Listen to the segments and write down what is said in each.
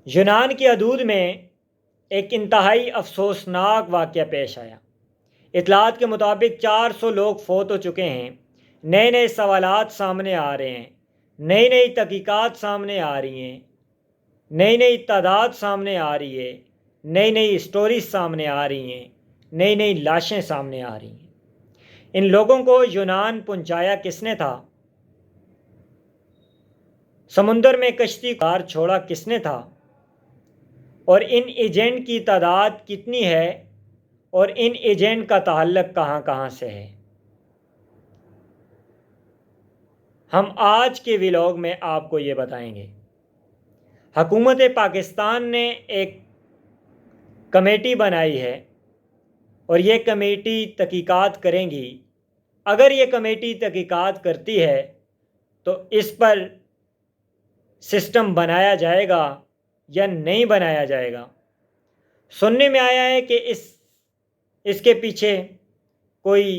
یونان کی حدود میں ایک انتہائی افسوسناک واقعہ پیش آیا۔ اطلاعات کے مطابق 400 لوگ فوت ہو چکے ہیں۔ نئے نئے سوالات سامنے آ رہے ہیں، نئی نئی تحقیقات سامنے آ رہی ہیں، نئی نئی تعداد سامنے آ رہی ہے، نئی نئی اسٹوریز سامنے آ رہی ہیں، نئی نئی لاشیں سامنے آ رہی ہیں۔ ان لوگوں کو یونان پہنچایا کس نے تھا؟ سمندر میں کشتی کار چھوڑا کس نے تھا؟ اور ان ایجنٹ کی تعداد کتنی ہے اور ان ایجنٹ کا تعلق کہاں کہاں سے ہے؟ ہم آج کے ویلاگ میں آپ کو یہ بتائیں گے۔ حکومت پاکستان نے ایک کمیٹی بنائی ہے اور یہ کمیٹی تحقیقات کریں گی۔ اگر یہ کمیٹی تحقیقات کرتی ہے تو اس پر سسٹم بنایا جائے گا یا نہیں بنایا جائے گا۔ سننے میں آیا ہے کہ اس کے پیچھے کوئی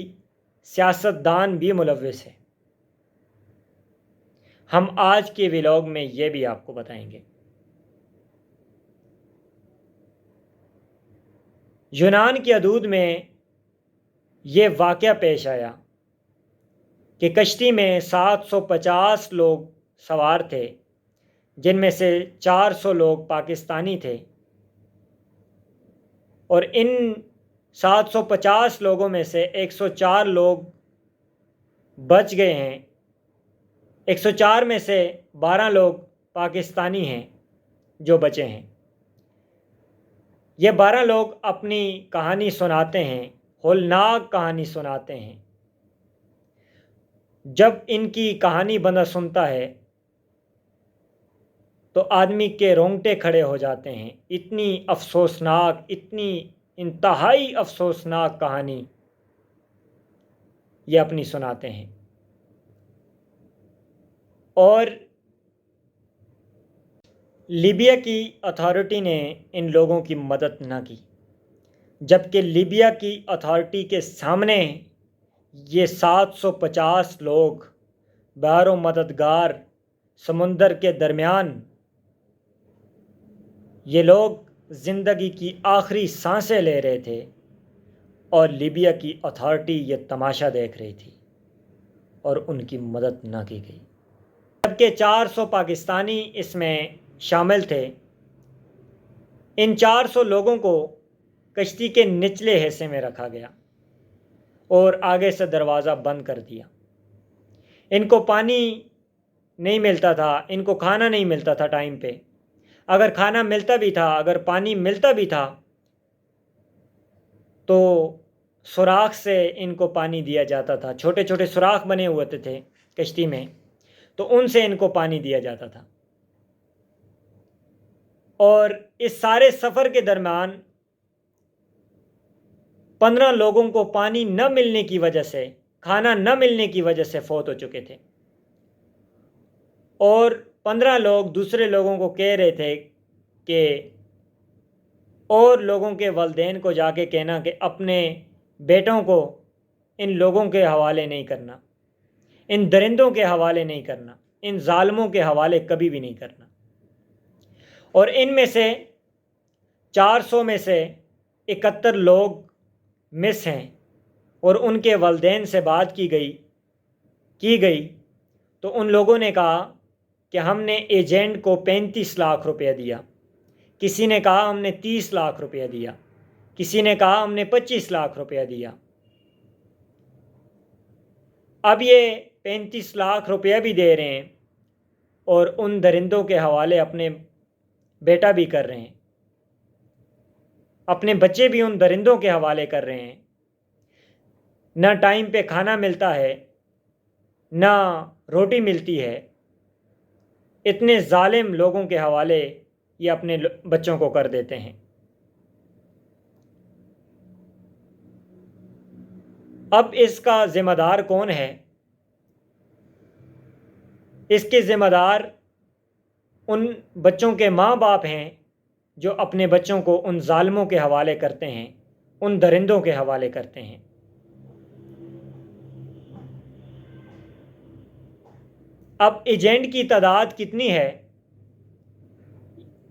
سیاستدان بھی ملوث ہے۔ ہم آج کے ویلاگ میں یہ بھی آپ کو بتائیں گے۔ یونان کی حدود میں یہ واقعہ پیش آیا کہ کشتی میں 750 لوگ سوار تھے، جن میں سے 400 لوگ پاکستانی تھے، اور ان 750 لوگوں میں سے 104 لوگ بچ گئے ہیں۔ 104 میں سے 12 لوگ پاکستانی ہیں جو بچے ہیں۔ یہ 12 لوگ اپنی کہانی سناتے ہیں، ہولناک کہانی سناتے ہیں۔ جب ان کی کہانی بندہ سنتا ہے تو آدمی کے رونگٹے کھڑے ہو جاتے ہیں۔ اتنی افسوسناک، اتنی انتہائی افسوسناک کہانی یہ اپنی سناتے ہیں۔ اور لیبیا کی اتھارٹی نے ان لوگوں کی مدد نہ کی، جبکہ لیبیا کی اتھارٹی کے سامنے یہ 750 لوگ بحر و مددگار سمندر کے درمیان، یہ لوگ زندگی کی آخری سانسیں لے رہے تھے اور لیبیا کی اتھارٹی یہ تماشا دیکھ رہی تھی اور ان کی مدد نہ کی گئی، جبکہ 400 پاکستانی اس میں شامل تھے۔ ان 400 لوگوں کو کشتی کے نچلے حصے میں رکھا گیا اور آگے سے دروازہ بند کر دیا۔ ان کو پانی نہیں ملتا تھا، ان کو کھانا نہیں ملتا تھا ٹائم پہ۔ اگر کھانا ملتا بھی تھا، اگر پانی ملتا بھی تھا تو سوراخ سے ان کو پانی دیا جاتا تھا۔ چھوٹے چھوٹے سوراخ بنے ہوئے تھے کشتی میں، تو ان سے ان کو پانی دیا جاتا تھا۔ اور اس سارے سفر کے درمیان 15 لوگوں کو پانی نہ ملنے کی وجہ سے، کھانا نہ ملنے کی وجہ سے فوت ہو چکے تھے، اور 15 لوگ دوسرے لوگوں کو کہہ رہے تھے کہ اور لوگوں کے والدین کو جا کے کہنا کہ اپنے بیٹوں کو ان لوگوں کے حوالے نہیں کرنا، ان درندوں کے حوالے نہیں کرنا، ان ظالموں کے حوالے کبھی بھی نہیں کرنا۔ اور ان میں سے 400 میں سے 71 لوگ مس ہیں، اور ان کے والدین سے بات کی گئی تو ان لوگوں نے کہا کہ ہم نے ایجنٹ کو 35 لاکھ روپیہ دیا، کسی نے کہا ہم نے 30 لاکھ روپیہ دیا، کسی نے کہا ہم نے 25 لاکھ روپیہ دیا۔ اب یہ 35 لاکھ روپیہ بھی دے رہے ہیں اور ان درندوں کے حوالے اپنے بیٹا بھی کر رہے ہیں، اپنے بچے بھی ان درندوں کے حوالے کر رہے ہیں۔ نہ ٹائم پہ کھانا ملتا ہے، نہ روٹی ملتی ہے۔ اتنے ظالم لوگوں کے حوالے یہ اپنے بچوں کو کر دیتے ہیں۔ اب اس کا ذمہ دار کون ہے؟ اس کے ذمہ دار ان بچوں کے ماں باپ ہیں جو اپنے بچوں کو ان ظالموں کے حوالے کرتے ہیں، ان درندوں کے حوالے کرتے ہیں۔ اب ایجنٹ کی تعداد کتنی ہے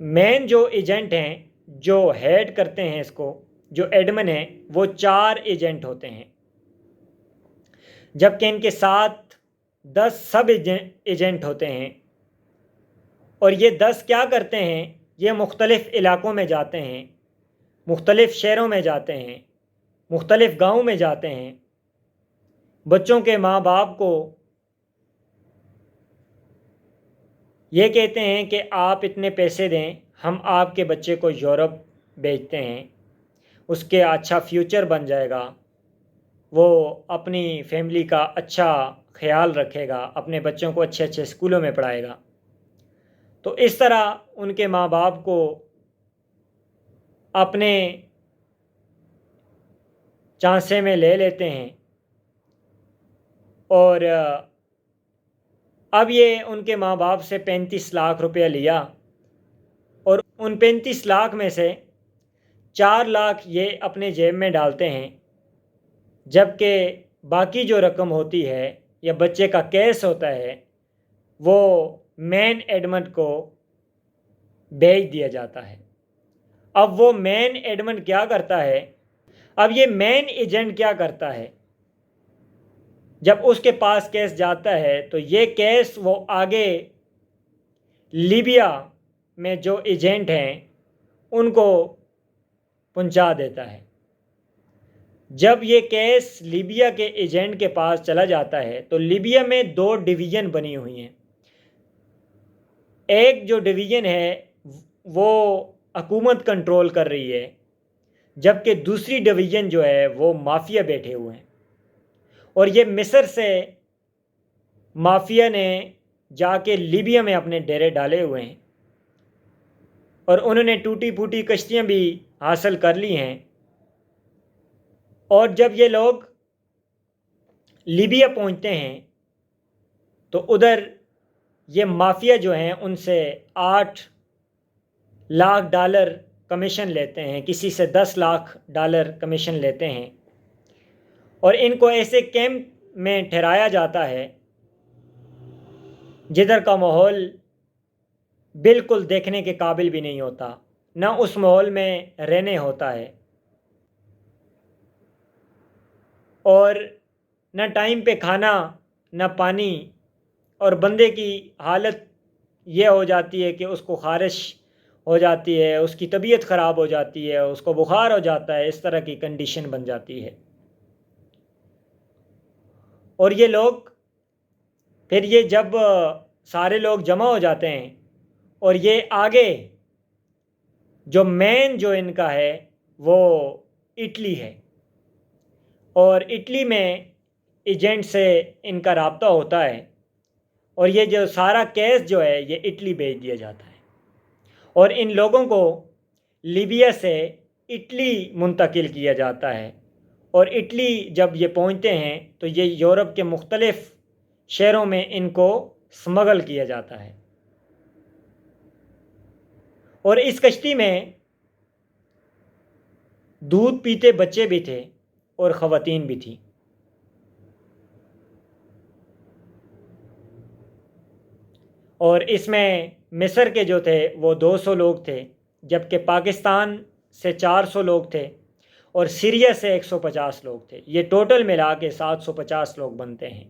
مین جو ایجنٹ ہیں جو ہیڈ کرتے ہیں اس کو، جو ایڈمن ہیں، وہ 4 ایجنٹ ہوتے ہیں، جبکہ ان کے ساتھ 10 سب ایجنٹ ہوتے ہیں۔ اور یہ 10 کیا کرتے ہیں؟ یہ مختلف علاقوں میں جاتے ہیں، مختلف شہروں میں جاتے ہیں، مختلف گاؤں میں جاتے ہیں، بچوں کے ماں باپ کو یہ کہتے ہیں کہ آپ اتنے پیسے دیں، ہم آپ کے بچے کو یورپ بھیجتے ہیں، اس کے اچھا فیوچر بن جائے گا، وہ اپنی فیملی کا اچھا خیال رکھے گا، اپنے بچوں کو اچھے اچھے اسکولوں میں پڑھائے گا۔ تو اس طرح ان کے ماں باپ کو اپنے چانسے میں لے لیتے ہیں، اور اب یہ ان کے ماں باپ سے 35 لاکھ روپیہ لیا، اور ان 35 لاکھ میں سے 4 لاکھ یہ اپنے جیب میں ڈالتے ہیں، جبکہ باقی جو رقم ہوتی ہے یا بچے کا کیس ہوتا ہے وہ مین ایڈمنٹ کو بھیج دیا جاتا ہے۔ اب وہ مین ایڈمنٹ کیا کرتا ہے؟ اب یہ مین ایجنٹ کیا کرتا ہے؟ جب اس کے پاس کیس جاتا ہے تو یہ کیس وہ آگے لیبیا میں جو ایجنٹ ہیں ان کو پہنچا دیتا ہے۔ جب یہ کیس لیبیا کے ایجنٹ کے پاس چلا جاتا ہے تو لیبیا میں 2 ڈویژن بنی ہوئی ہیں۔ ایک جو ڈویژن ہے وہ حکومت کنٹرول کر رہی ہے، جبکہ دوسری ڈویژن جو ہے وہ مافیا بیٹھے ہوئے ہیں، اور یہ مصر سے مافیا نے جا کے لیبیا میں اپنے ڈیرے ڈالے ہوئے ہیں، اور انہوں نے ٹوٹی پھوٹی کشتیاں بھی حاصل کر لی ہیں۔ اور جب یہ لوگ لیبیا پہنچتے ہیں تو ادھر یہ مافیا جو ہیں ان سے 8 لاکھ ڈالر کمیشن لیتے ہیں، کسی سے 10 لاکھ ڈالر کمیشن لیتے ہیں، اور ان کو ایسے کیمپ میں ٹھہرایا جاتا ہے جدھر کا ماحول بالکل دیکھنے کے قابل بھی نہیں ہوتا، نہ اس ماحول میں رہنے ہوتا ہے، اور نہ ٹائم پہ کھانا، نہ پانی، اور بندے کی حالت یہ ہو جاتی ہے کہ اس کو خارش ہو جاتی ہے، اس کی طبیعت خراب ہو جاتی ہے، اس کو بخار ہو جاتا ہے، اس طرح کی کنڈیشن بن جاتی ہے۔ اور یہ لوگ پھر یہ جب سارے لوگ جمع ہو جاتے ہیں اور یہ آگے جو مین جو ان کا ہے وہ اٹلی ہے، اور اٹلی میں ایجنٹ سے ان کا رابطہ ہوتا ہے، اور یہ جو سارا کیس جو ہے یہ اٹلی بھیج دیا جاتا ہے، اور ان لوگوں کو لیبیا سے اٹلی منتقل کیا جاتا ہے، اور اٹلی جب یہ پہنچتے ہیں تو یہ یورپ کے مختلف شہروں میں ان کو سمگل کیا جاتا ہے، اور اس کشتی میں دودھ پیتے بچے بھی تھے اور خواتین بھی تھیں۔ اور اس میں مصر کے جو تھے وہ 200 لوگ تھے، جبکہ پاکستان سے 400 لوگ تھے، اور سیریا سے 150 لوگ تھے۔ یہ ٹوٹل ملا کے 750 لوگ بنتے ہیں۔